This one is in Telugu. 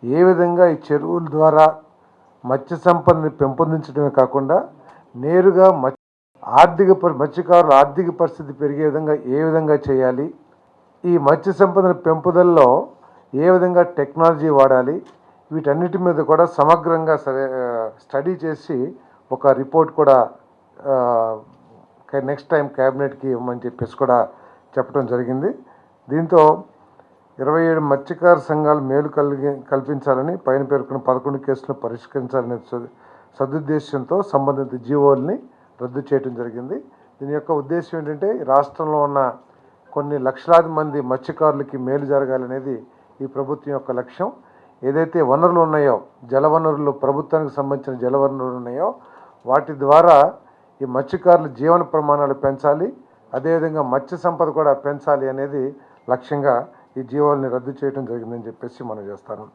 ఏ విధంగా ఈ చెరువుల ద్వారా మత్స్య సంపదని పెంపొందించడమే కాకుండా నేరుగా మత్స్యకారుల ఆర్థిక పరిస్థితి పెరిగే విధంగా ఏ విధంగా చేయాలి, ఈ మత్స్య సంపదన పెంపుదలలో ఏ విధంగా టెక్నాలజీ వాడాలి, వీటన్నిటి మీద కూడా సమగ్రంగా స్టడీ చేసి ఒక రిపోర్ట్ కూడా నెక్స్ట్ టైం క్యాబినెట్కి ఇవ్వమని చెప్పేసి కూడా చెప్పడం జరిగింది. దీంతో 27 మత్స్యకార సంఘాలు మేలు కల్పించాలని పైన పేర్కొన్న 11 కేసులను పరిష్కరించాలనే సదుద్దేశంతో సంబంధిత జీవోల్ని రద్దు చేయడం జరిగింది. దీని యొక్క ఉద్దేశం ఏంటంటే రాష్ట్రంలో ఉన్న కొన్ని లక్షలాది మంది మత్స్యకారులకి మేలు జరగాలనేది ఈ ప్రభుత్వం యొక్క లక్ష్యం. ఏదైతే వనరులు ఉన్నాయో, జలవనరులు, ప్రభుత్వానికి సంబంధించిన జలవనరులు ఉన్నాయో వాటి ద్వారా ఈ మత్స్యకారుల జీవన ప్రమాణాలు పెంచాలి, అదేవిధంగా మత్స్య సంపద కూడా పెంచాలి అనేది లక్ష్యంగా ఈ జీవోల్ని రద్దు చేయడం జరిగిందని చెప్పేసి మనం చేస్తాను.